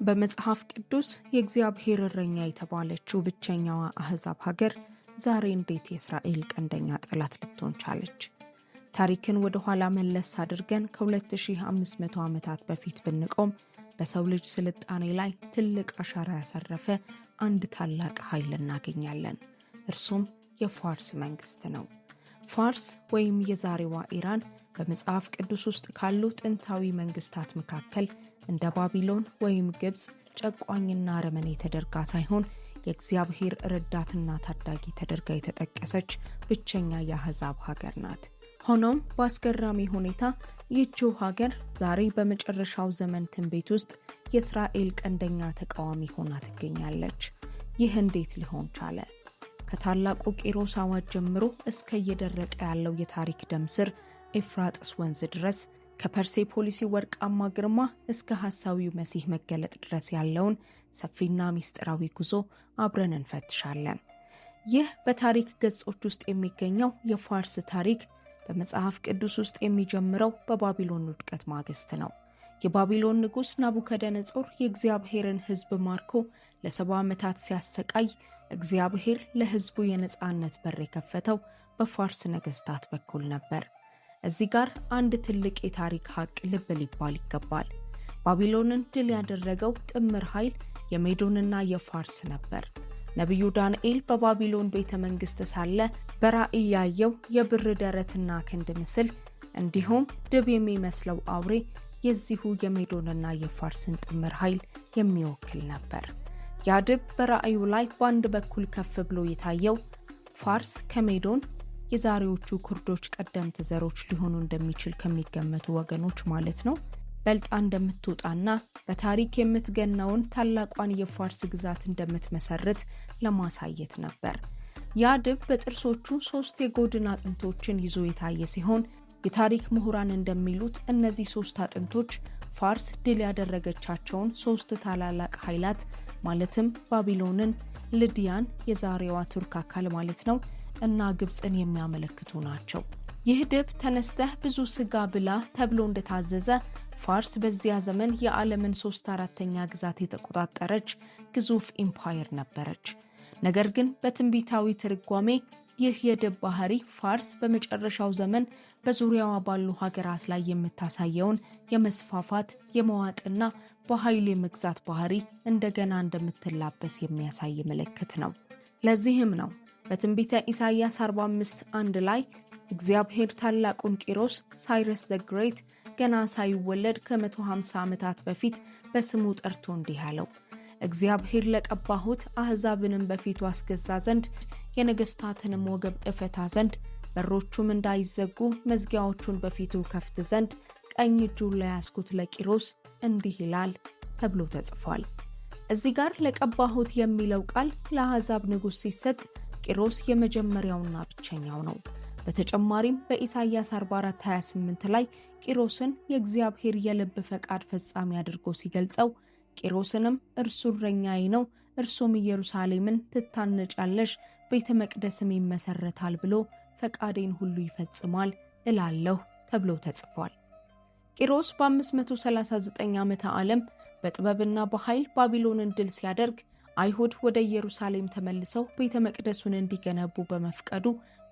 በመጽሐፍ ቅዱስ የእግዚአብሔር እረኛ የተባለችው ብቸኛዋ አህዛብ ሀገር ዛሬ እንዴት የእስራኤል ቀንደኛ ጠላት ልትሆን ቻለች? ታሪክን ወደ ኋላ መለስ አድርገን ከ2500 ዓመታት በፊት ብንቆም በሰው ልጅ ስልጣኔ ላይ ትልቅ አሻራ ያሳረፈ አንድ ታላቅ ኃይል እናገኛለን። እርሱም የፋርስ መንግስት ነው። ፋርስ ወይም የዛሬዋ ኢራን በመጽሐፍ ቅዱስ ውስጥ ካሉ ጥንታዊ መንግስታት መካከል እንደ ባቢሎን ወይም ግብጽ ጨቋኝና አረመኔ ተደርጋ ሳይሆን የእግዚአብሔር ረዳትና ታዳጊ ተደርጋ የተጠቀሰች ብቸኛ የአህዛብ ሀገር ናት። ሆኖም በአስገራሚ ሁኔታ ይህችው ሀገር ዛሬ በመጨረሻው ዘመን ትንቢት ውስጥ የእስራኤል ቀንደኛ ተቃዋሚ ሆና ትገኛለች። ይህ እንዴት ሊሆን ቻለ? ከታላቁ ቂሮስ አዋጅ ጀምሮ እስከ እየደረቀ ያለው የታሪክ ደም ስር ኤፍራጥስ ወንዝ ድረስ ከፐርሴፖሊስ ወርቃማ ግርማ እስከ ሐሳዊው መሲህ መገለጥ ድረስ ያለውን ሰፊና ሚስጥራዊ ጉዞ አብረን እንፈትሻለን። ይህ በታሪክ ገጾች ውስጥ የሚገኘው የፋርስ ታሪክ በመጽሐፍ ቅዱስ ውስጥ የሚጀምረው በባቢሎን ውድቀት ማግስት ነው። የባቢሎን ንጉሥ ናቡከደነጾር የእግዚአብሔርን ሕዝብ ማርኮ ለ70 ዓመታት ሲያሰቃይ እግዚአብሔር ለሕዝቡ የነጻነት በር የከፈተው በፋርስ ነገሥታት በኩል ነበር። እዚህ ጋር አንድ ትልቅ የታሪክ ሀቅ ልብ ሊባል ይገባል። ባቢሎንን ድል ያደረገው ጥምር ኃይል የሜዶንና የፋርስ ነበር። ነቢዩ ዳንኤል በባቢሎን ቤተ መንግሥት ሳለ በራእይ ያየው የብር ደረትና ክንድ ምስል እንዲሁም ድብ የሚመስለው አውሬ የዚሁ የሜዶንና የፋርስን ጥምር ኃይል የሚወክል ነበር። ያ ድብ በራእዩ ላይ በአንድ በኩል ከፍ ብሎ የታየው ፋርስ ከሜዶን የዛሬዎቹ ኩርዶች ቀደምት ዘሮች ሊሆኑ እንደሚችል ከሚገመቱ ወገኖች ማለት ነው በልጣ እንደምትወጣና በታሪክ የምትገናውን ታላቋን የፋርስ ግዛት እንደምትመሰርት ለማሳየት ነበር። ያ ድብ በጥርሶቹ 3 የጎድን አጥንቶችን ይዞ የታየ ሲሆን የታሪክ ምሁራን እንደሚሉት እነዚህ 3 አጥንቶች ፋርስ ድል ያደረገቻቸውን 3 ታላላቅ ኃይላት ማለትም ባቢሎንን፣ ልዲያን የዛሬዋ ቱርክ አካል ማለት ነው እና ግብጽን የሚያመለክቱ ናቸው። ይህ ድብ ተነስተህ ብዙ ስጋ ብላ ተብሎ እንደታዘዘ ፋርስ በዚያ ዘመን የዓለምን 3/4ኛ ግዛት የተቆጣጠረች ግዙፍ ኢምፓየር ነበረች። ነገር ግን በትንቢታዊ ትርጓሜ ይህ የድብ ባህሪ ፋርስ በመጨረሻው ዘመን በዙሪያዋ ባሉ ሀገራት ላይ የምታሳየውን የመስፋፋት የመዋጥና በኃይል የመግዛት ባህሪ እንደገና እንደምትላበስ የሚያሳይ ምልክት ነው። ለዚህም ነው በትንቢተ ኢሳይያስ 45:1 ላይ እግዚአብሔር ታላቁን ቂሮስ ሳይረስ ዘ ግሬት ገና ሳይወለድ ከ150 ዓመታት በፊት በስሙ ጠርቶ እንዲህ አለው፣ እግዚአብሔር ለቀባሁት አሕዛብንም በፊቱ አስገዛ ዘንድ የነገሥታትንም ወገብ እፈታ ዘንድ በሮቹም እንዳይዘጉ መዝጊያዎቹን በፊቱ ከፍት ዘንድ ቀኝ እጁን ለያዝኩት ለቂሮስ እንዲህ ይላል ተብሎ ተጽፏል። እዚህ ጋር ለቀባሁት የሚለው ቃል ለአሕዛብ ንጉሥ ሲሰጥ ቂሮስ የመጀመሪያውና ብቸኛው ነው። በተጨማሪም በኢሳይያስ 44:28 ላይ ቂሮስን የእግዚአብሔር የልብ ፈቃድ ፈጻሚ አድርጎ ሲገልጸው ቂሮስንም እርሱ እረኛዬ ነው፣ እርሱም ኢየሩሳሌምን ትታነጫለሽ፣ ቤተ መቅደስም ይመሰረታል ብሎ ፈቃዴን ሁሉ ይፈጽማል እላለሁ ተብሎ ተጽፏል። ቂሮስ በ539 ዓመተ ዓለም በጥበብና በኃይል ባቢሎንን ድል ሲያደርግ አይሁድ ወደ ኢየሩሳሌም ተመልሰው ቤተ መቅደሱን እንዲገነቡ በመፍቀዱ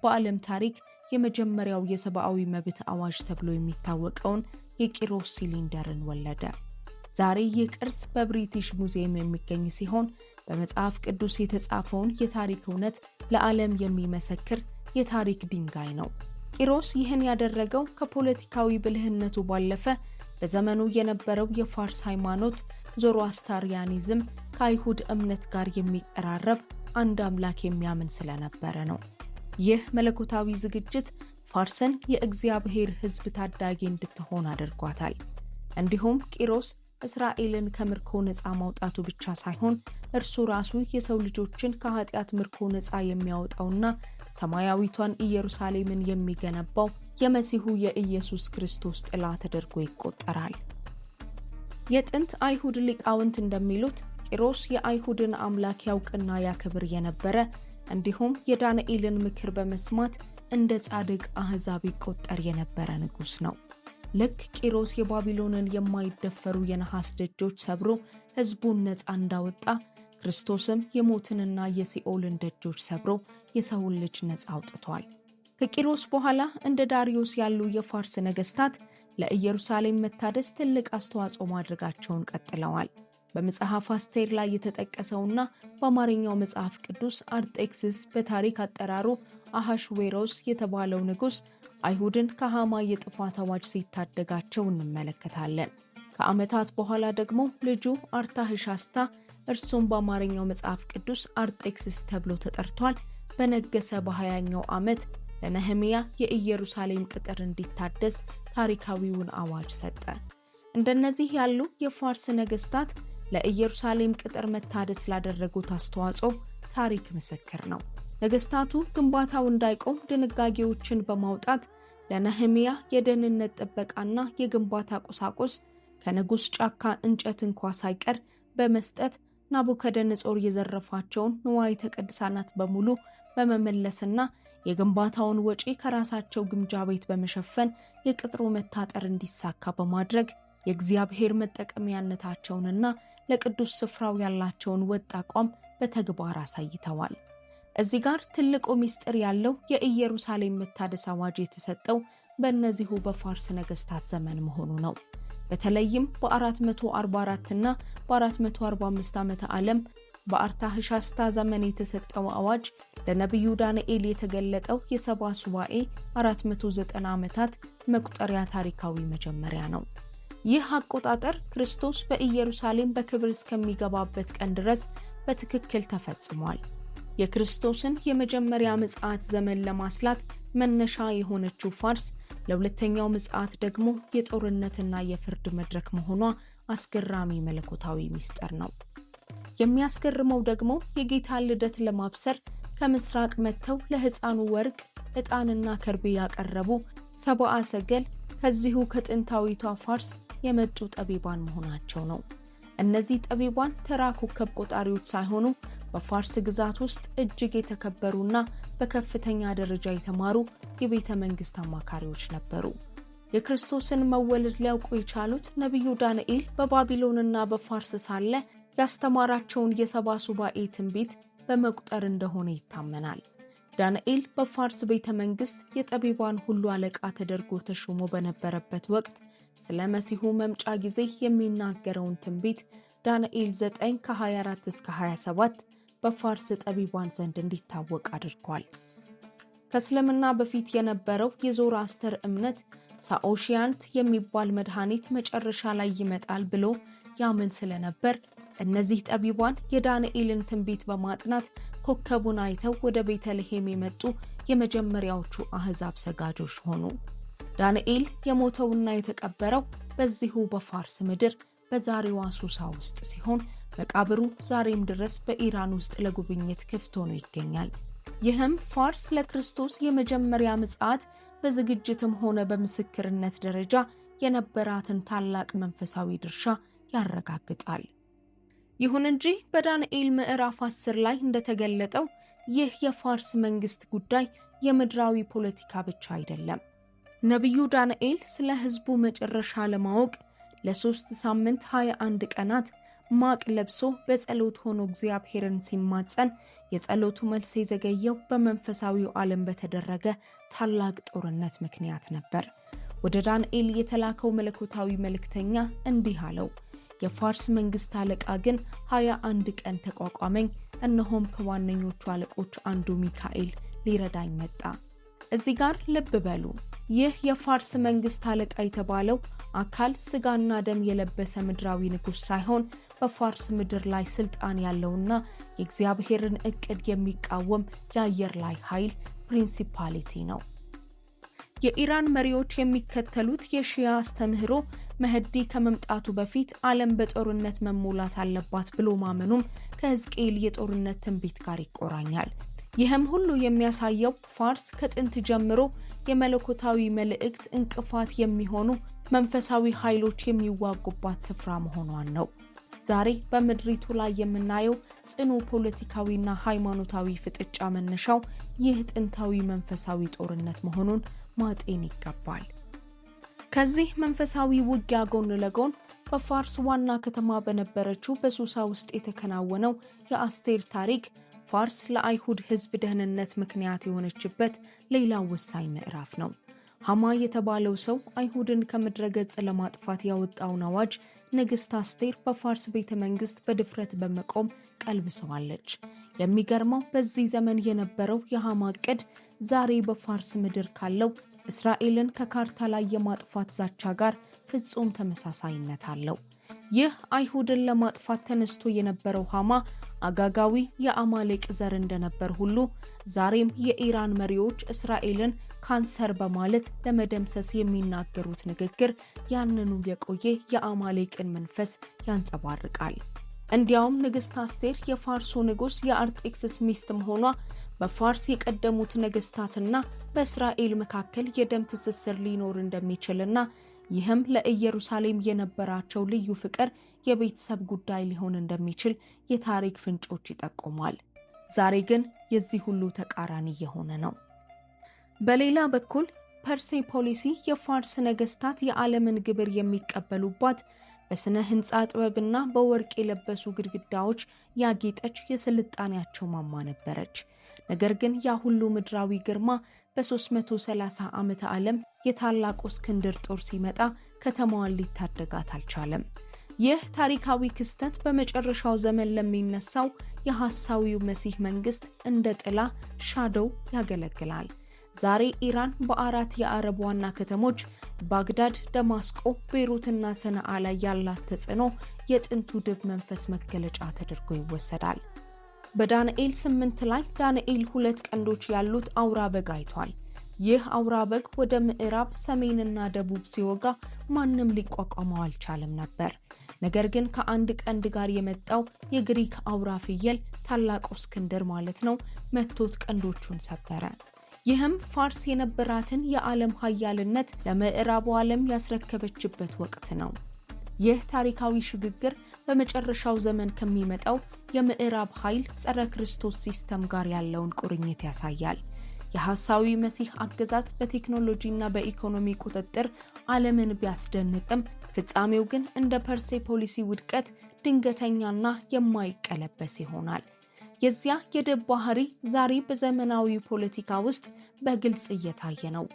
በዓለም ታሪክ የመጀመሪያው የሰብአዊ መብት አዋጅ ተብሎ የሚታወቀውን የቂሮስ ሲሊንደርን ወለደ። ዛሬ ይህ ቅርስ በብሪቲሽ ሙዚየም የሚገኝ ሲሆን በመጽሐፍ ቅዱስ የተጻፈውን የታሪክ እውነት ለዓለም የሚመሰክር የታሪክ ድንጋይ ነው። ቂሮስ ይህን ያደረገው ከፖለቲካዊ ብልህነቱ ባለፈ በዘመኑ የነበረው የፋርስ ሃይማኖት ዞሮአስትሪያኒዝም ከአይሁድ እምነት ጋር የሚቀራረብ አንድ አምላክ የሚያምን ስለነበረ ነው። ይህ መለኮታዊ ዝግጅት ፋርስን የእግዚአብሔር ሕዝብ ታዳጊ እንድትሆን አድርጓታል። እንዲሁም ቂሮስ እስራኤልን ከምርኮ ነፃ ማውጣቱ ብቻ ሳይሆን እርሱ ራሱ የሰው ልጆችን ከኃጢአት ምርኮ ነፃ የሚያወጣውና ሰማያዊቷን ኢየሩሳሌምን የሚገነባው የመሲሁ የኢየሱስ ክርስቶስ ጥላ ተደርጎ ይቆጠራል። የጥንት አይሁድ ሊቃውንት እንደሚሉት ቂሮስ የአይሁድን አምላክ ያውቅና ያከብር የነበረ እንዲሁም የዳንኤልን ምክር በመስማት እንደ ጻድቅ አሕዛብ ይቆጠር የነበረ ንጉሥ ነው። ልክ ቂሮስ የባቢሎንን የማይደፈሩ የነሐስ ደጆች ሰብሮ ሕዝቡን ነፃ እንዳወጣ ክርስቶስም የሞትንና የሲኦልን ደጆች ሰብሮ የሰውን ልጅ ነፃ አውጥቷል። ከቂሮስ በኋላ እንደ ዳሪዮስ ያሉ የፋርስ ነገስታት ለኢየሩሳሌም መታደስ ትልቅ አስተዋጽኦ ማድረጋቸውን ቀጥለዋል። በመጽሐፍ አስቴር ላይ የተጠቀሰውና በአማርኛው መጽሐፍ ቅዱስ አርጤክስስ በታሪክ አጠራሩ አሐሽዌሮስ የተባለው ንጉስ አይሁድን ከሃማ የጥፋት አዋጅ ሲታደጋቸው እንመለከታለን። ከዓመታት በኋላ ደግሞ ልጁ አርታህሻስታ እርሱም በአማርኛው መጽሐፍ ቅዱስ አርጤክስስ ተብሎ ተጠርቷል፣ በነገሰ በ20ኛው ዓመት ለነህምያ የኢየሩሳሌም ቅጥር እንዲታደስ ታሪካዊውን አዋጅ ሰጠ። እንደነዚህ ያሉ የፋርስ ነገስታት ለኢየሩሳሌም ቅጥር መታደስ ላደረጉት አስተዋጽኦ ታሪክ ምስክር ነው። ነገስታቱ ግንባታው እንዳይቆም ድንጋጌዎችን በማውጣት ለነህምያ የደህንነት ጥበቃና የግንባታ ቁሳቁስ ከንጉስ ጫካ እንጨት እንኳ ሳይቀር በመስጠት ናቡከደነጾር የዘረፋቸውን ንዋየ ቅድሳት በሙሉ በመመለስና የግንባታውን ወጪ ከራሳቸው ግምጃ ቤት በመሸፈን የቅጥሩ መታጠር እንዲሳካ በማድረግ የእግዚአብሔር መጠቀሚያነታቸውንና ለቅዱስ ስፍራው ያላቸውን ወጥ አቋም በተግባር አሳይተዋል። እዚህ ጋር ትልቁ ሚስጥር ያለው የኢየሩሳሌም መታደስ አዋጅ የተሰጠው በእነዚሁ በፋርስ ነገስታት ዘመን መሆኑ ነው። በተለይም በ444 እና በ445 ዓመተ ዓለም በአርታህሻስታ ዘመን የተሰጠው አዋጅ ለነቢዩ ዳንኤል የተገለጠው የሰባ ሱባኤ 490 ዓመታት መቁጠሪያ ታሪካዊ መጀመሪያ ነው። ይህ አቆጣጠር ክርስቶስ በኢየሩሳሌም በክብር እስከሚገባበት ቀን ድረስ በትክክል ተፈጽሟል። የክርስቶስን የመጀመሪያ ምጽአት ዘመን ለማስላት መነሻ የሆነችው ፋርስ ለሁለተኛው ምጽአት ደግሞ የጦርነትና የፍርድ መድረክ መሆኗ አስገራሚ መለኮታዊ ሚስጥር ነው። የሚያስገርመው ደግሞ የጌታን ልደት ለማብሰር ከምስራቅ መጥተው ለሕፃኑ ወርቅ፣ ዕጣንና ከርቤ ያቀረቡ ሰብአ ሰገል ከዚሁ ከጥንታዊቷ ፋርስ የመጡ ጠቢባን መሆናቸው ነው። እነዚህ ጠቢባን ተራ ኮከብ ቆጣሪዎች ሳይሆኑ በፋርስ ግዛት ውስጥ እጅግ የተከበሩና በከፍተኛ ደረጃ የተማሩ የቤተ መንግስት አማካሪዎች ነበሩ። የክርስቶስን መወለድ ሊያውቁ የቻሉት ነቢዩ ዳንኤል በባቢሎንና በፋርስ ሳለ ያስተማራቸውን የሰባ ሱባኤ ትንቢት በመቁጠር እንደሆነ ይታመናል። ዳንኤል በፋርስ ቤተ መንግስት የጠቢባን ሁሉ አለቃ ተደርጎ ተሾሞ በነበረበት ወቅት ስለ መሲሁ መምጫ ጊዜ የሚናገረውን ትንቢት ዳንኤል 9 ከ24 እስከ 27 በፋርስ ጠቢባን ዘንድ እንዲታወቅ አድርጓል። ከእስልምና በፊት የነበረው የዞራስተር እምነት ሳኦሺያንት የሚባል መድኃኒት መጨረሻ ላይ ይመጣል ብሎ ያምን ስለነበር እነዚህ ጠቢባን የዳንኤልን ትንቢት በማጥናት ኮከቡን አይተው ወደ ቤተልሔም የመጡ የመጀመሪያዎቹ አህዛብ ሰጋጆች ሆኑ። ዳንኤል የሞተውና የተቀበረው በዚሁ በፋርስ ምድር በዛሬዋ ሱሳ ውስጥ ሲሆን መቃብሩ ዛሬም ድረስ በኢራን ውስጥ ለጉብኝት ክፍት ሆኖ ይገኛል። ይህም ፋርስ ለክርስቶስ የመጀመሪያ ምጽአት በዝግጅትም ሆነ በምስክርነት ደረጃ የነበራትን ታላቅ መንፈሳዊ ድርሻ ያረጋግጣል። ይሁን እንጂ በዳንኤል ምዕራፍ 10 ላይ እንደተገለጠው ይህ የፋርስ መንግስት ጉዳይ የምድራዊ ፖለቲካ ብቻ አይደለም። ነቢዩ ዳንኤል ስለ ሕዝቡ መጨረሻ ለማወቅ ለ3 ሳምንት 21 ቀናት ማቅ ለብሶ በጸሎት ሆኖ እግዚአብሔርን ሲማጸን የጸሎቱ መልስ የዘገየው በመንፈሳዊው ዓለም በተደረገ ታላቅ ጦርነት ምክንያት ነበር። ወደ ዳንኤል የተላከው መለኮታዊ መልእክተኛ እንዲህ አለው፣ የፋርስ መንግስት አለቃ ግን 21 ቀን ተቋቋመኝ፣ እነሆም ከዋነኞቹ አለቆች አንዱ ሚካኤል ሊረዳኝ መጣ። እዚህ ጋር ልብ በሉ፣ ይህ የፋርስ መንግስት አለቃ የተባለው አካል ስጋና ደም የለበሰ ምድራዊ ንጉስ ሳይሆን በፋርስ ምድር ላይ ስልጣን ያለውና የእግዚአብሔርን እቅድ የሚቃወም የአየር ላይ ኃይል ፕሪንሲፓሊቲ ነው። የኢራን መሪዎች የሚከተሉት የሺያ አስተምህሮ መህዲ ከመምጣቱ በፊት ዓለም በጦርነት መሞላት አለባት ብሎ ማመኑም ከሕዝቅኤል የጦርነት ትንቢት ጋር ይቆራኛል። ይህም ሁሉ የሚያሳየው ፋርስ ከጥንት ጀምሮ የመለኮታዊ መልእክት እንቅፋት የሚሆኑ መንፈሳዊ ኃይሎች የሚዋጉባት ስፍራ መሆኗን ነው። ዛሬ በምድሪቱ ላይ የምናየው ጽኑ ፖለቲካዊና ሃይማኖታዊ ፍጥጫ መነሻው ይህ ጥንታዊ መንፈሳዊ ጦርነት መሆኑን ማጤን ይገባል። ከዚህ መንፈሳዊ ውጊያ ጎን ለጎን በፋርስ ዋና ከተማ በነበረችው በሱሳ ውስጥ የተከናወነው የአስቴር ታሪክ ፋርስ ለአይሁድ ሕዝብ ደህንነት ምክንያት የሆነችበት ሌላ ወሳኝ ምዕራፍ ነው። ሃማ የተባለው ሰው አይሁድን ከምድረ ገጽ ለማጥፋት ያወጣውን አዋጅ ንግሥት አስቴር በፋርስ ቤተ መንግሥት በድፍረት በመቆም ቀልብሰዋለች። የሚገርመው በዚህ ዘመን የነበረው የሃማ ዕቅድ ዛሬ በፋርስ ምድር ካለው እስራኤልን ከካርታ ላይ የማጥፋት ዛቻ ጋር ፍጹም ተመሳሳይነት አለው። ይህ አይሁድን ለማጥፋት ተነስቶ የነበረው ሃማ አጋጋዊ የአማሌቅ ዘር እንደነበር ሁሉ ዛሬም የኢራን መሪዎች እስራኤልን ካንሰር በማለት ለመደምሰስ የሚናገሩት ንግግር ያንኑ የቆየ የአማሌቅን መንፈስ ያንጸባርቃል። እንዲያውም ንግሥት አስቴር የፋርሱ ንጉሥ የአርጤክስስ ሚስት መሆኗ በፋርስ የቀደሙት ነገሥታትና በእስራኤል መካከል የደም ትስስር ሊኖር እንደሚችልና ይህም ለኢየሩሳሌም የነበራቸው ልዩ ፍቅር የቤተሰብ ጉዳይ ሊሆን እንደሚችል የታሪክ ፍንጮች ይጠቁማል። ዛሬ ግን የዚህ ሁሉ ተቃራኒ የሆነ ነው። በሌላ በኩል ፐርሴፖሊስ የፋርስ ነገሥታት የዓለምን ግብር የሚቀበሉባት በስነ ህንጻ ጥበብና በወርቅ የለበሱ ግድግዳዎች ያጌጠች የስልጣኔያቸው ማማ ነበረች። ነገር ግን ያ ሁሉ ምድራዊ ግርማ በ330 ዓመተ ዓለም የታላቁ እስክንድር ጦር ሲመጣ ከተማዋን ሊታደጋት አልቻለም። ይህ ታሪካዊ ክስተት በመጨረሻው ዘመን ለሚነሳው የሐሳዊው መሲህ መንግስት እንደ ጥላ ሻዶው ያገለግላል። ዛሬ ኢራን በአራት የአረብ ዋና ከተሞች ባግዳድ፣ ደማስቆ፣ ቤይሩትና ሰነዓ ላይ ያላት ተጽዕኖ የጥንቱ ድብ መንፈስ መገለጫ ተደርጎ ይወሰዳል። በዳንኤል 8 ላይ ዳንኤል 2 ቀንዶች ያሉት አውራ በግ አይቷል። ይህ አውራ በግ ወደ ምዕራብ፣ ሰሜንና ደቡብ ሲወጋ ማንም ሊቋቋመው አልቻለም ነበር። ነገር ግን ከአንድ ቀንድ ጋር የመጣው የግሪክ አውራ ፍየል ታላቁ እስክንድር ማለት ነው መቶት ቀንዶቹን ሰበረ። ይህም ፋርስ የነበራትን የዓለም ኃያልነት ለምዕራቡ ዓለም ያስረከበችበት ወቅት ነው። ይህ ታሪካዊ ሽግግር በመጨረሻው ዘመን ከሚመጣው የምዕራብ ኃይል ጸረ ክርስቶስ ሲስተም ጋር ያለውን ቁርኝት ያሳያል። የሐሳዊ መሲህ አገዛዝ በቴክኖሎጂና በኢኮኖሚ ቁጥጥር ዓለምን ቢያስደንቅም ፍጻሜው ግን እንደ ፐርሴፖሊስ ውድቀት ድንገተኛና የማይቀለበስ ይሆናል። የዚያ የድብ ባህሪ ዛሬ በዘመናዊ ፖለቲካ ውስጥ በግልጽ እየታየ ነው።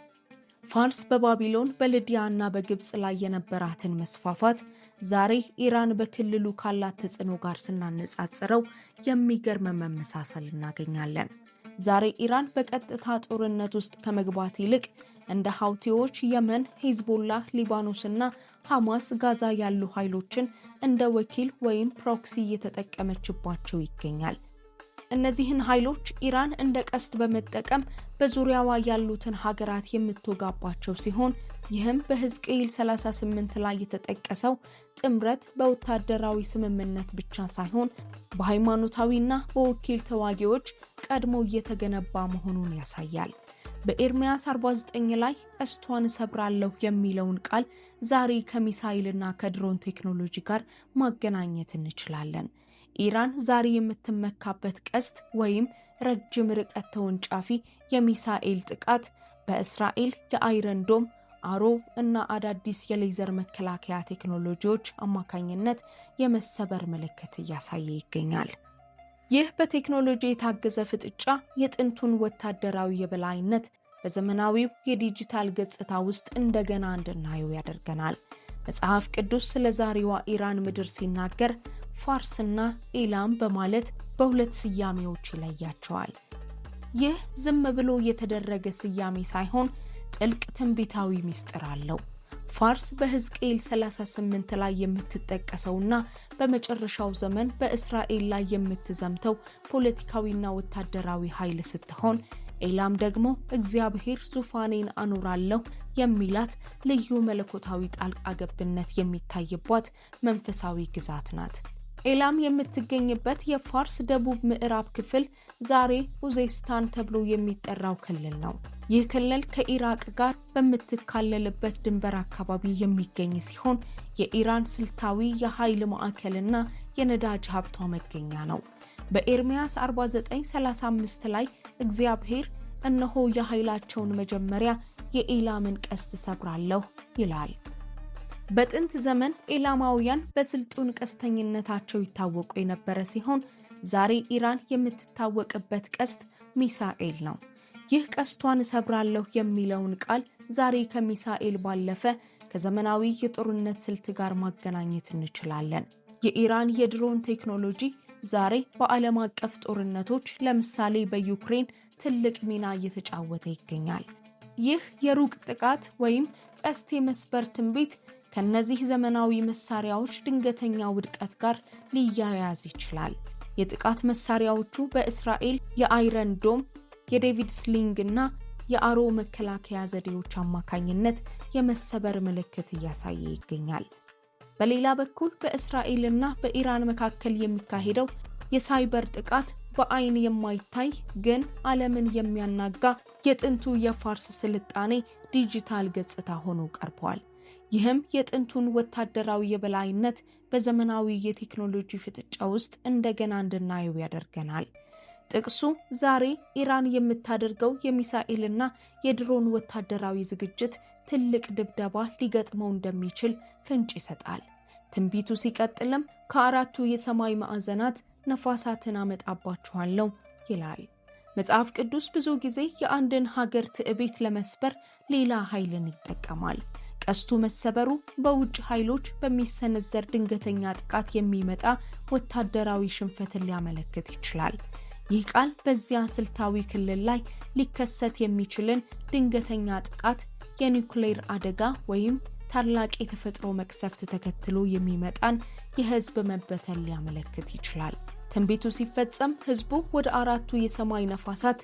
ፋርስ በባቢሎን በሊዲያና በግብጽ ላይ የነበራትን መስፋፋት ዛሬ ኢራን በክልሉ ካላት ተጽዕኖ ጋር ስናነጻጽረው የሚገርም መመሳሰል እናገኛለን። ዛሬ ኢራን በቀጥታ ጦርነት ውስጥ ከመግባት ይልቅ እንደ ሀውቲዎች የመን፣ ሂዝቦላህ፣ ሊባኖስና ሐማስ ጋዛ ያሉ ኃይሎችን እንደ ወኪል ወይም ፕሮክሲ እየተጠቀመችባቸው ይገኛል። እነዚህን ኃይሎች ኢራን እንደ ቀስት በመጠቀም በዙሪያዋ ያሉትን ሀገራት የምትወጋባቸው ሲሆን ይህም በሕዝቅኤል 38 ላይ የተጠቀሰው ጥምረት በወታደራዊ ስምምነት ብቻ ሳይሆን በሃይማኖታዊና በወኪል ተዋጊዎች ቀድሞ እየተገነባ መሆኑን ያሳያል። በኤርምያስ 49 ላይ ቀስቷን ሰብራለሁ የሚለውን ቃል ዛሬ ከሚሳይልና ከድሮን ቴክኖሎጂ ጋር ማገናኘት እንችላለን። ኢራን ዛሬ የምትመካበት ቀስት ወይም ረጅም ርቀት ተወንጫፊ የሚሳኤል ጥቃት በእስራኤል የአይረን ዶም፣ አሮ እና አዳዲስ የሌዘር መከላከያ ቴክኖሎጂዎች አማካኝነት የመሰበር ምልክት እያሳየ ይገኛል። ይህ በቴክኖሎጂ የታገዘ ፍጥጫ የጥንቱን ወታደራዊ የበላይነት በዘመናዊው የዲጂታል ገጽታ ውስጥ እንደገና እንድናየው ያደርገናል። መጽሐፍ ቅዱስ ስለ ዛሬዋ ኢራን ምድር ሲናገር ፋርስና ኤላም በማለት በሁለት ስያሜዎች ይለያቸዋል። ይህ ዝም ብሎ የተደረገ ስያሜ ሳይሆን ጥልቅ ትንቢታዊ ምስጢር አለው። ፋርስ በሕዝቅኤል 38 ላይ የምትጠቀሰውና በመጨረሻው ዘመን በእስራኤል ላይ የምትዘምተው ፖለቲካዊና ወታደራዊ ኃይል ስትሆን ኤላም ደግሞ እግዚአብሔር ዙፋኔን አኖራለሁ የሚላት ልዩ መለኮታዊ ጣልቃ ገብነት የሚታይባት መንፈሳዊ ግዛት ናት። ኤላም የምትገኝበት የፋርስ ደቡብ ምዕራብ ክፍል ዛሬ ኡዜስታን ተብሎ የሚጠራው ክልል ነው። ይህ ክልል ከኢራቅ ጋር በምትካለልበት ድንበር አካባቢ የሚገኝ ሲሆን የኢራን ስልታዊ የኃይል ማዕከልና የነዳጅ ሀብቷ መገኛ ነው። በኤርምያስ 49:35 ላይ እግዚአብሔር እነሆ የኃይላቸውን መጀመሪያ የኤላምን ቀስት ሰብራለሁ ይላል። በጥንት ዘመን ኤላማውያን በስልጡን ቀስተኝነታቸው ይታወቁ የነበረ ሲሆን ዛሬ ኢራን የምትታወቅበት ቀስት ሚሳኤል ነው። ይህ ቀስቷን ሰብራለሁ የሚለውን ቃል ዛሬ ከሚሳኤል ባለፈ ከዘመናዊ የጦርነት ስልት ጋር ማገናኘት እንችላለን። የኢራን የድሮን ቴክኖሎጂ ዛሬ በዓለም አቀፍ ጦርነቶች ለምሳሌ በዩክሬን ትልቅ ሚና እየተጫወተ ይገኛል። ይህ የሩቅ ጥቃት ወይም ቀስት የመስበር ትንቢት ከነዚህ ዘመናዊ መሳሪያዎች ድንገተኛ ውድቀት ጋር ሊያያዝ ይችላል። የጥቃት መሳሪያዎቹ በእስራኤል የአይረን ዶም፣ የዴቪድ ስሊንግ እና የአሮ መከላከያ ዘዴዎች አማካኝነት የመሰበር ምልክት እያሳየ ይገኛል። በሌላ በኩል በእስራኤልና በኢራን መካከል የሚካሄደው የሳይበር ጥቃት በአይን የማይታይ ግን ዓለምን የሚያናጋ የጥንቱ የፋርስ ስልጣኔ ዲጂታል ገጽታ ሆኖ ቀርቧል። ይህም የጥንቱን ወታደራዊ የበላይነት በዘመናዊ የቴክኖሎጂ ፍጥጫ ውስጥ እንደገና እንድናየው ያደርገናል። ጥቅሱ ዛሬ ኢራን የምታደርገው የሚሳኤልና የድሮን ወታደራዊ ዝግጅት ትልቅ ድብደባ ሊገጥመው እንደሚችል ፍንጭ ይሰጣል። ትንቢቱ ሲቀጥልም ከአራቱ የሰማይ ማዕዘናት ነፋሳትን አመጣባችኋለሁ ይላል። መጽሐፍ ቅዱስ ብዙ ጊዜ የአንድን ሀገር ትዕቢት ለመስበር ሌላ ኃይልን ይጠቀማል። ቀስቱ መሰበሩ በውጭ ኃይሎች በሚሰነዘር ድንገተኛ ጥቃት የሚመጣ ወታደራዊ ሽንፈትን ሊያመለክት ይችላል። ይህ ቃል በዚያ ስልታዊ ክልል ላይ ሊከሰት የሚችልን ድንገተኛ ጥቃት፣ የኒውክሌር አደጋ ወይም ታላቅ የተፈጥሮ መቅሰፍት ተከትሎ የሚመጣን የህዝብ መበተን ሊያመለክት ይችላል። ትንቢቱ ሲፈጸም ህዝቡ ወደ አራቱ የሰማይ ነፋሳት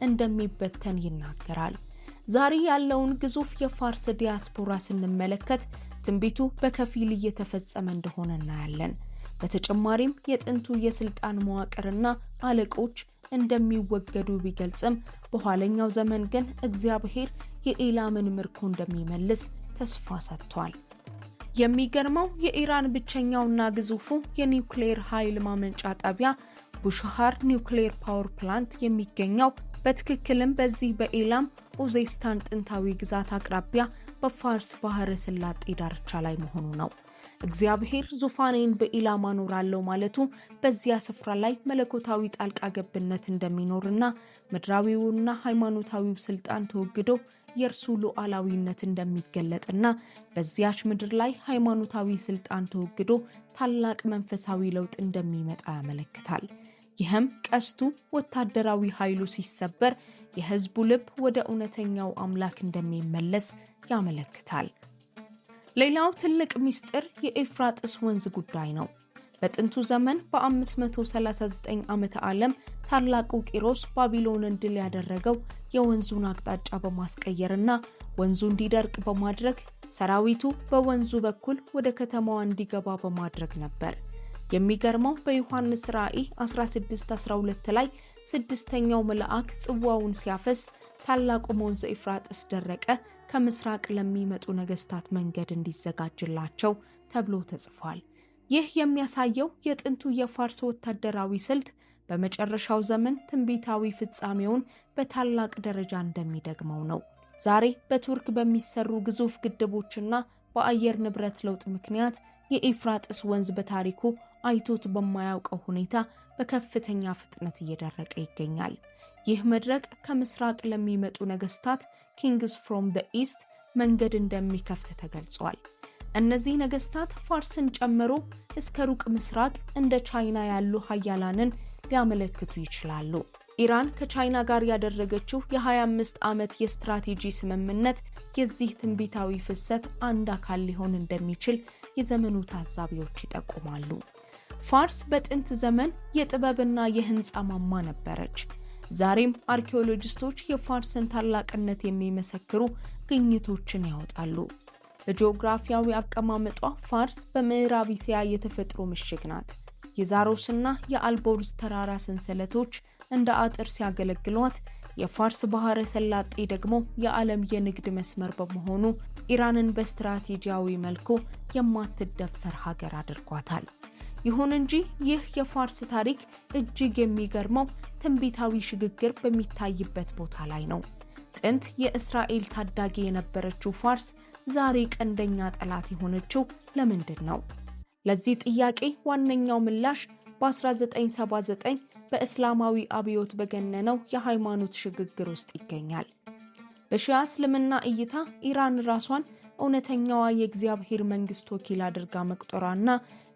እንደሚበተን ይናገራል። ዛሬ ያለውን ግዙፍ የፋርስ ዲያስፖራ ስንመለከት ትንቢቱ በከፊል እየተፈጸመ እንደሆነ እናያለን። በተጨማሪም የጥንቱ የስልጣን መዋቅርና አለቆች እንደሚወገዱ ቢገልጽም በኋለኛው ዘመን ግን እግዚአብሔር የኤላምን ምርኮ እንደሚመልስ ተስፋ ሰጥቷል። የሚገርመው የኢራን ብቸኛውና ግዙፉ የኒውክሌር ኃይል ማመንጫ ጣቢያ ቡሻሃር ኒውክሌር ፓወር ፕላንት የሚገኘው በትክክልም በዚህ በኤላም ኡዜስታን ጥንታዊ ግዛት አቅራቢያ በፋርስ ባህረ ሰላጤ ዳርቻ ላይ መሆኑ ነው። እግዚአብሔር ዙፋኔን በኢላም አኖራለሁ ማለቱ በዚያ ስፍራ ላይ መለኮታዊ ጣልቃ ገብነት እንደሚኖርና ምድራዊውና ሃይማኖታዊው ስልጣን ተወግዶ የእርሱ ሉዓላዊነት እንደሚገለጥና በዚያች ምድር ላይ ሃይማኖታዊ ስልጣን ተወግዶ ታላቅ መንፈሳዊ ለውጥ እንደሚመጣ ያመለክታል። ይህም ቀስቱ ወታደራዊ ኃይሉ ሲሰበር የህዝቡ ልብ ወደ እውነተኛው አምላክ እንደሚመለስ ያመለክታል። ሌላው ትልቅ ምስጢር የኤፍራጥስ ወንዝ ጉዳይ ነው። በጥንቱ ዘመን በ539 ዓመተ ዓለም ታላቁ ቂሮስ ባቢሎንን ድል ያደረገው የወንዙን አቅጣጫ በማስቀየርና ወንዙ እንዲደርቅ በማድረግ ሰራዊቱ በወንዙ በኩል ወደ ከተማዋ እንዲገባ በማድረግ ነበር። የሚገርመው በዮሐንስ ራእይ 16:12 ላይ ስድስተኛው መልአክ ጽዋውን ሲያፈስ ታላቁ ወንዝ ኤፍራጥስ ደረቀ፣ ከምስራቅ ለሚመጡ ነገስታት መንገድ እንዲዘጋጅላቸው ተብሎ ተጽፏል። ይህ የሚያሳየው የጥንቱ የፋርስ ወታደራዊ ስልት በመጨረሻው ዘመን ትንቢታዊ ፍጻሜውን በታላቅ ደረጃ እንደሚደግመው ነው። ዛሬ በቱርክ በሚሰሩ ግዙፍ ግድቦችና በአየር ንብረት ለውጥ ምክንያት የኤፍራጥስ ወንዝ በታሪኩ አይቶት በማያውቀው ሁኔታ በከፍተኛ ፍጥነት እየደረቀ ይገኛል። ይህ መድረቅ ከምስራቅ ለሚመጡ ነገስታት ኪንግስ ፍሮም ዘ ኢስት መንገድ እንደሚከፍት ተገልጿል። እነዚህ ነገስታት ፋርስን ጨምሮ እስከ ሩቅ ምስራቅ እንደ ቻይና ያሉ ሀያላንን ሊያመለክቱ ይችላሉ። ኢራን ከቻይና ጋር ያደረገችው የ25 ዓመት የስትራቴጂ ስምምነት የዚህ ትንቢታዊ ፍሰት አንድ አካል ሊሆን እንደሚችል የዘመኑ ታዛቢዎች ይጠቁማሉ። ፋርስ በጥንት ዘመን የጥበብና የህንፃ ማማ ነበረች። ዛሬም አርኪኦሎጂስቶች የፋርስን ታላቅነት የሚመሰክሩ ግኝቶችን ያወጣሉ። በጂኦግራፊያዊ አቀማመጧ ፋርስ በምዕራብ እስያ የተፈጥሮ ምሽግ ናት። የዛሮስና የአልቦርዝ ተራራ ሰንሰለቶች እንደ አጥር ሲያገለግሏት፣ የፋርስ ባህረ ሰላጤ ደግሞ የዓለም የንግድ መስመር በመሆኑ ኢራንን በስትራቴጂያዊ መልኩ የማትደፈር ሀገር አድርጓታል። ይሁን እንጂ ይህ የፋርስ ታሪክ እጅግ የሚገርመው ትንቢታዊ ሽግግር በሚታይበት ቦታ ላይ ነው። ጥንት የእስራኤል ታዳጊ የነበረችው ፋርስ ዛሬ ቀንደኛ ጠላት የሆነችው ለምንድን ነው? ለዚህ ጥያቄ ዋነኛው ምላሽ በ1979 በእስላማዊ አብዮት በገነነው የሃይማኖት ሽግግር ውስጥ ይገኛል። በሺዓ እስልምና እይታ ኢራን ራሷን እውነተኛዋ የእግዚአብሔር መንግስት ወኪል አድርጋ መቁጠሯና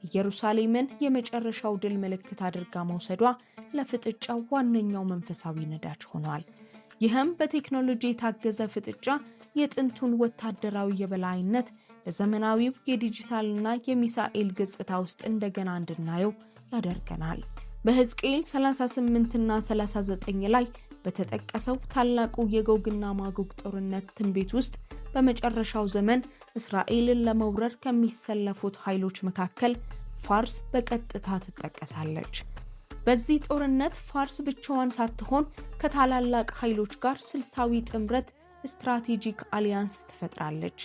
ኢየሩሳሌምን የመጨረሻው ድል ምልክት አድርጋ መውሰዷ ለፍጥጫው ዋነኛው መንፈሳዊ ነዳጅ ሆኗል። ይህም በቴክኖሎጂ የታገዘ ፍጥጫ የጥንቱን ወታደራዊ የበላይነት በዘመናዊው የዲጂታልና የሚሳኤል ገጽታ ውስጥ እንደገና እንድናየው ያደርገናል። በሕዝቅኤል 38ና 39 ላይ በተጠቀሰው ታላቁ የጎግና ማጎግ ጦርነት ትንቢት ውስጥ በመጨረሻው ዘመን እስራኤልን ለመውረር ከሚሰለፉት ኃይሎች መካከል ፋርስ በቀጥታ ትጠቀሳለች። በዚህ ጦርነት ፋርስ ብቻዋን ሳትሆን ከታላላቅ ኃይሎች ጋር ስልታዊ ጥምረት ስትራቴጂክ አሊያንስ ትፈጥራለች።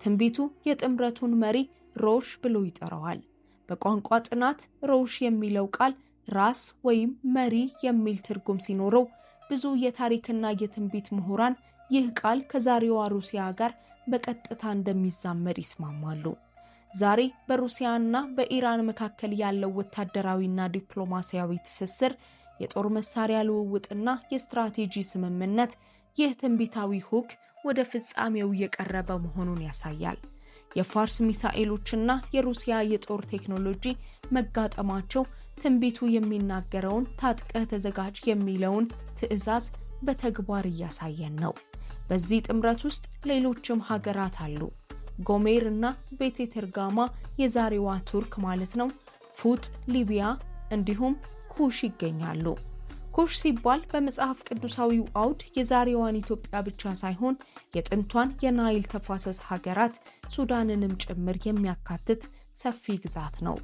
ትንቢቱ የጥምረቱን መሪ ሮሽ ብሎ ይጠራዋል። በቋንቋ ጥናት ሮሽ የሚለው ቃል ራስ ወይም መሪ የሚል ትርጉም ሲኖረው ብዙ የታሪክና የትንቢት ምሁራን ይህ ቃል ከዛሬዋ ሩሲያ ጋር በቀጥታ እንደሚዛመድ ይስማማሉ። ዛሬ በሩሲያና በኢራን መካከል ያለው ወታደራዊና ዲፕሎማሲያዊ ትስስር፣ የጦር መሳሪያ ልውውጥና የስትራቴጂ ስምምነት ይህ ትንቢታዊ ሁክ ወደ ፍጻሜው የቀረበ መሆኑን ያሳያል። የፋርስ ሚሳኤሎችና የሩሲያ የጦር ቴክኖሎጂ መጋጠማቸው ትንቢቱ የሚናገረውን ታጥቀህ ተዘጋጅ የሚለውን ትዕዛዝ በተግባር እያሳየን ነው። በዚህ ጥምረት ውስጥ ሌሎችም ሀገራት አሉ። ጎሜር እና ቤቴተርጋማ የዛሬዋ ቱርክ ማለት ነው፣ ፉጥ ሊቢያ፣ እንዲሁም ኩሽ ይገኛሉ። ኩሽ ሲባል በመጽሐፍ ቅዱሳዊው አውድ የዛሬዋን ኢትዮጵያ ብቻ ሳይሆን የጥንቷን የናይል ተፋሰስ ሀገራት ሱዳንንም ጭምር የሚያካትት ሰፊ ግዛት ነው።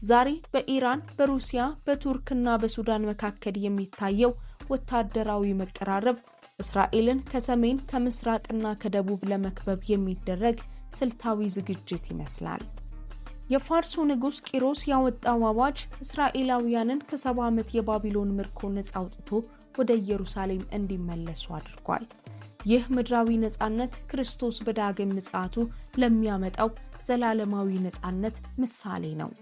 ዛሬ በኢራን፣ በሩሲያ፣ በቱርክና በሱዳን መካከል የሚታየው ወታደራዊ መቀራረብ እስራኤልን ከሰሜን ከምስራቅና ከደቡብ ለመክበብ የሚደረግ ስልታዊ ዝግጅት ይመስላል። የፋርሱ ንጉስ ቂሮስ ያወጣው አዋጅ እስራኤላውያንን ከ70 ዓመት የባቢሎን ምርኮ ነፃ አውጥቶ ወደ ኢየሩሳሌም እንዲመለሱ አድርጓል። ይህ ምድራዊ ነፃነት ክርስቶስ በዳግም ምጽአቱ ለሚያመጣው ዘላለማዊ ነፃነት ምሳሌ ነው።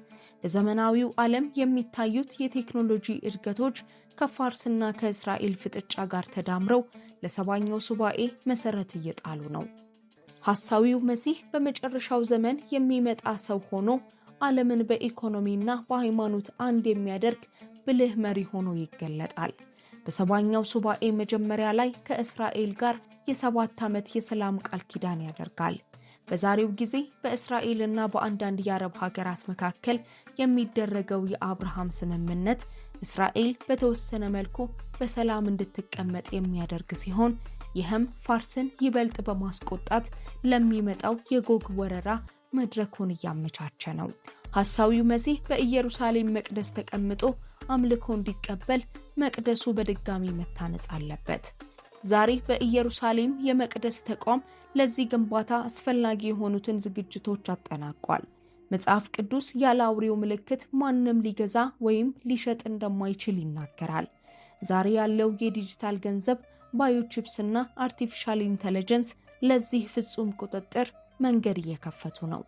በዘመናዊው ዓለም የሚታዩት የቴክኖሎጂ እድገቶች ከፋርስና ከእስራኤል ፍጥጫ ጋር ተዳምረው ለሰባኛው ሱባኤ መሰረት እየጣሉ ነው። ሐሳዊው መሲህ በመጨረሻው ዘመን የሚመጣ ሰው ሆኖ ዓለምን በኢኮኖሚና በሃይማኖት አንድ የሚያደርግ ብልህ መሪ ሆኖ ይገለጣል። በሰባኛው ሱባኤ መጀመሪያ ላይ ከእስራኤል ጋር የ7 ዓመት የሰላም ቃል ኪዳን ያደርጋል። በዛሬው ጊዜ በእስራኤልና በአንዳንድ የአረብ ሀገራት መካከል የሚደረገው የአብርሃም ስምምነት እስራኤል በተወሰነ መልኩ በሰላም እንድትቀመጥ የሚያደርግ ሲሆን ይህም ፋርስን ይበልጥ በማስቆጣት ለሚመጣው የጎግ ወረራ መድረኩን እያመቻቸ ነው። ሐሳዊው መሲህ በኢየሩሳሌም መቅደስ ተቀምጦ አምልኮ እንዲቀበል መቅደሱ በድጋሚ መታነጽ አለበት። ዛሬ በኢየሩሳሌም የመቅደስ ተቋም ለዚህ ግንባታ አስፈላጊ የሆኑትን ዝግጅቶች አጠናቋል። መጽሐፍ ቅዱስ ያለ አውሬው ምልክት ማንም ሊገዛ ወይም ሊሸጥ እንደማይችል ይናገራል። ዛሬ ያለው የዲጂታል ገንዘብ፣ ባዮቺፕስና አርቲፊሻል ኢንተለጀንስ ለዚህ ፍጹም ቁጥጥር መንገድ እየከፈቱ ነው።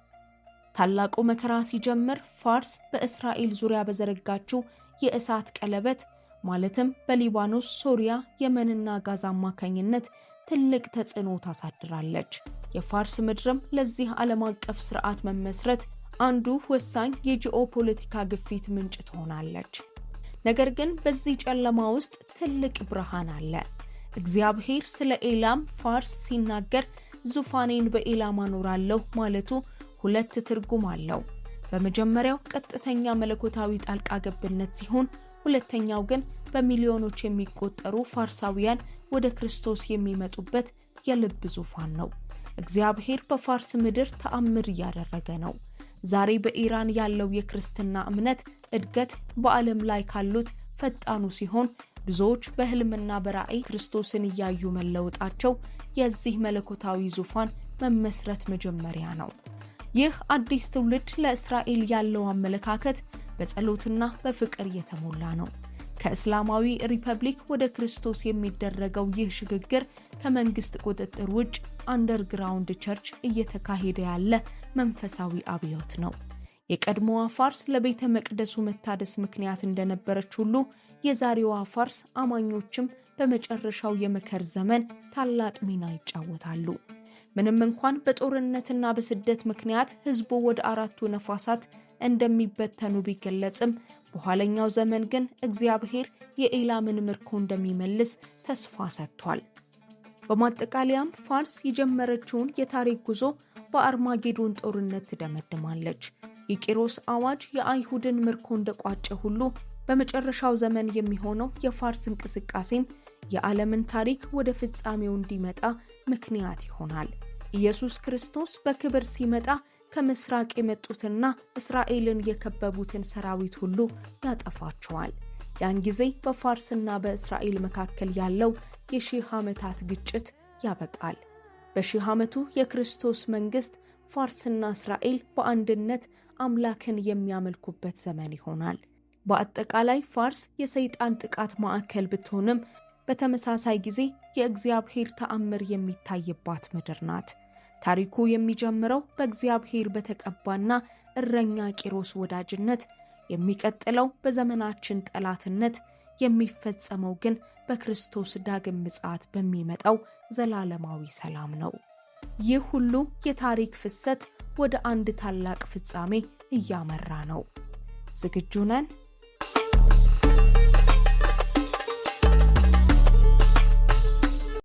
ታላቁ መከራ ሲጀምር ፋርስ በእስራኤል ዙሪያ በዘረጋችው የእሳት ቀለበት ማለትም በሊባኖስ፣ ሶሪያ፣ የመንና ጋዛ አማካኝነት ትልቅ ተጽዕኖ ታሳድራለች። የፋርስ ምድርም ለዚህ ዓለም አቀፍ ስርዓት መመስረት አንዱ ወሳኝ የጂኦፖለቲካ ግፊት ምንጭ ትሆናለች። ነገር ግን በዚህ ጨለማ ውስጥ ትልቅ ብርሃን አለ። እግዚአብሔር ስለ ኤላም ፋርስ ሲናገር ዙፋኔን በኤላም አኖራለሁ ማለቱ ሁለት ትርጉም አለው። በመጀመሪያው ቀጥተኛ መለኮታዊ ጣልቃ ገብነት ሲሆን፣ ሁለተኛው ግን በሚሊዮኖች የሚቆጠሩ ፋርሳውያን ወደ ክርስቶስ የሚመጡበት የልብ ዙፋን ነው። እግዚአብሔር በፋርስ ምድር ተአምር እያደረገ ነው። ዛሬ በኢራን ያለው የክርስትና እምነት እድገት በዓለም ላይ ካሉት ፈጣኑ ሲሆን፣ ብዙዎች በህልምና በራእይ ክርስቶስን እያዩ መለወጣቸው የዚህ መለኮታዊ ዙፋን መመስረት መጀመሪያ ነው። ይህ አዲስ ትውልድ ለእስራኤል ያለው አመለካከት በጸሎትና በፍቅር የተሞላ ነው። ከእስላማዊ ሪፐብሊክ ወደ ክርስቶስ የሚደረገው ይህ ሽግግር ከመንግስት ቁጥጥር ውጭ አንደርግራውንድ ቸርች እየተካሄደ ያለ መንፈሳዊ አብዮት ነው። የቀድሞዋ ፋርስ ለቤተ መቅደሱ መታደስ ምክንያት እንደነበረች ሁሉ የዛሬዋ ፋርስ አማኞችም በመጨረሻው የመከር ዘመን ታላቅ ሚና ይጫወታሉ። ምንም እንኳን በጦርነትና በስደት ምክንያት ህዝቡ ወደ አራቱ ነፋሳት እንደሚበተኑ ቢገለጽም በኋለኛው ዘመን ግን እግዚአብሔር የኤላምን ምርኮ እንደሚመልስ ተስፋ ሰጥቷል። በማጠቃለያም ፋርስ የጀመረችውን የታሪክ ጉዞ በአርማጌዶን ጦርነት ትደመድማለች። የቂሮስ አዋጅ የአይሁድን ምርኮ እንደቋጨ ሁሉ በመጨረሻው ዘመን የሚሆነው የፋርስ እንቅስቃሴም የዓለምን ታሪክ ወደ ፍጻሜው እንዲመጣ ምክንያት ይሆናል። ኢየሱስ ክርስቶስ በክብር ሲመጣ ከምስራቅ የመጡትና እስራኤልን የከበቡትን ሰራዊት ሁሉ ያጠፋቸዋል። ያን ጊዜ በፋርስና በእስራኤል መካከል ያለው የሺህ ዓመታት ግጭት ያበቃል። በሺህ ዓመቱ የክርስቶስ መንግስት ፋርስና እስራኤል በአንድነት አምላክን የሚያመልኩበት ዘመን ይሆናል። በአጠቃላይ ፋርስ የሰይጣን ጥቃት ማዕከል ብትሆንም በተመሳሳይ ጊዜ የእግዚአብሔር ተአምር የሚታይባት ምድር ናት። ታሪኩ የሚጀምረው በእግዚአብሔር በተቀባና እረኛ ቂሮስ ወዳጅነት፣ የሚቀጥለው በዘመናችን ጠላትነት፣ የሚፈጸመው ግን በክርስቶስ ዳግም ምጽአት በሚመጣው ዘላለማዊ ሰላም ነው። ይህ ሁሉ የታሪክ ፍሰት ወደ አንድ ታላቅ ፍጻሜ እያመራ ነው። ዝግጁ ነን?